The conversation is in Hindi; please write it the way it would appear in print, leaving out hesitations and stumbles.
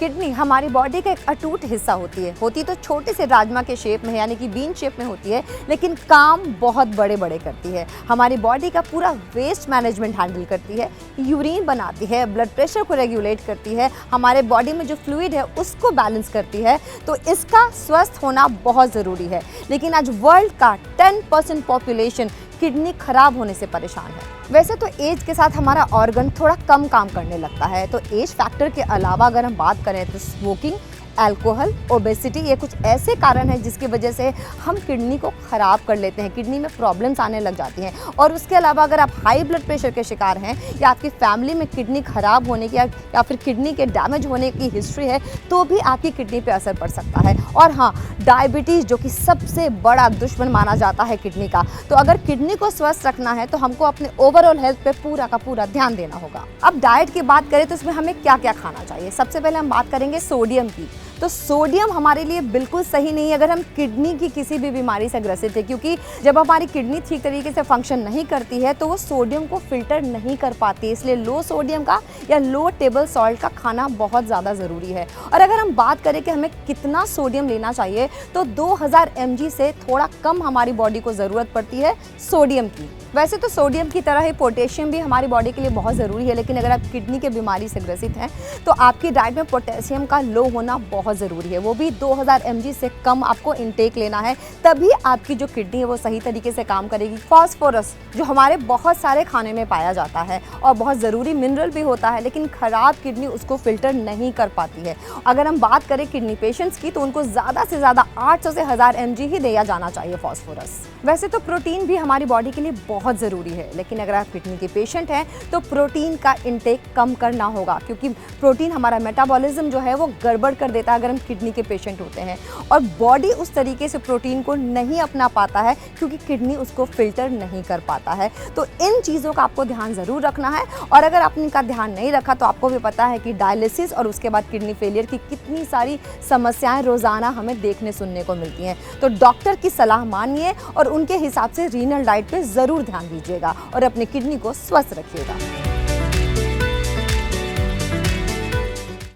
किडनी हमारी बॉडी का एक अटूट हिस्सा होती तो छोटे से राजमा के शेप में यानी कि बीन शेप में होती है, लेकिन काम बहुत बड़े बड़े करती है। हमारी बॉडी का पूरा वेस्ट मैनेजमेंट हैंडल करती है, यूरिन बनाती है, ब्लड प्रेशर को रेगुलेट करती है, हमारे बॉडी में जो फ्लूइड है उसको बैलेंस करती है। तो इसका स्वस्थ होना बहुत ज़रूरी है। लेकिन आज वर्ल्ड का 10% पॉपुलेशन किडनी खराब होने से परेशान है। वैसे तो एज के साथ हमारा ऑर्गन थोड़ा कम काम करने लगता है। तो एज फैक्टर के अलावा अगर हम बात करें तो स्मोकिंग, अल्कोहल, ओबेसिटी, ये कुछ ऐसे कारण हैं जिसकी वजह से हम किडनी को ख़राब कर लेते हैं, किडनी में प्रॉब्लम्स आने लग जाती हैं। और उसके अलावा अगर आप हाई ब्लड प्रेशर के शिकार हैं या आपकी फैमिली में किडनी ख़राब होने की या फिर किडनी के डैमेज होने की हिस्ट्री है तो भी आपकी किडनी पे असर पड़ सकता है। और हाँ, डायबिटीज़ जो कि सबसे बड़ा दुश्मन माना जाता है किडनी का। तो अगर किडनी को स्वस्थ रखना है तो हमको अपने ओवरऑल हेल्थ पे पूरा का पूरा ध्यान देना होगा। अब डाइट की बात करें तो इसमें हमें क्या क्या खाना चाहिए। सबसे पहले हम बात करेंगे सोडियम की। तो सोडियम हमारे लिए बिल्कुल सही नहीं है अगर हम किडनी की किसी भी बीमारी से ग्रसित है, क्योंकि जब हमारी किडनी ठीक तरीके से फंक्शन नहीं करती है तो वो सोडियम को फिल्टर नहीं कर पाती। इसलिए लो सोडियम का या लो टेबल सॉल्ट का खाना बहुत ज़्यादा ज़रूरी है। और अगर हम बात करें कि हमें कितना सोडियम लेना चाहिए तो 2000 mg से थोड़ा कम हमारी बॉडी को ज़रूरत पड़ती है सोडियम की। वैसे तो सोडियम की तरह ही पोटेशियम भी हमारी बॉडी के लिए बहुत ज़रूरी है, लेकिन अगर आप किडनी के बीमारी से ग्रसित हैं तो आपकी डाइट में पोटेशियम का लो होना बहुत ज़रूरी है। वो भी 2000 mg से कम आपको इनटेक लेना है, तभी आपकी जो किडनी है वो सही तरीके से काम करेगी। फास्फोरस जो हमारे बहुत सारे खाने में पाया जाता है और बहुत ज़रूरी मिनरल भी होता है, लेकिन ख़राब किडनी उसको फिल्टर नहीं कर पाती है। अगर हम बात करें किडनी पेशेंट्स की तो उनको ज़्यादा से ज़्यादा 800 से 1000 mg ही दिया जाना चाहिए फास्फोरस। वैसे तो प्रोटीन भी हमारी बॉडी के लिए बहुत ज़रूरी है, लेकिन अगर आप किडनी के पेशेंट हैं तो प्रोटीन का इंटेक कम करना होगा, क्योंकि प्रोटीन हमारा मेटाबॉलिज्म जो है वो गड़बड़ कर देता है अगर हम किडनी के पेशेंट होते हैं। और बॉडी उस तरीके से प्रोटीन को नहीं अपना पाता है क्योंकि किडनी उसको फिल्टर नहीं कर पाता है। तो इन चीज़ों का आपको ध्यान ज़रूर रखना है। और अगर आपने इनका ध्यान नहीं रखा तो आपको भी पता है कि डायलिसिस और उसके बाद किडनी फेलियर की कितनी सारी समस्याएं रोज़ाना हमें देखने सुनने को मिलती हैं। तो डॉक्टर की सलाह मानिए और उनके हिसाब से रीनल डाइट पे ज़रूर ध्यान दीजिएगा और अपने किडनी को स्वस्थ रखिएगा।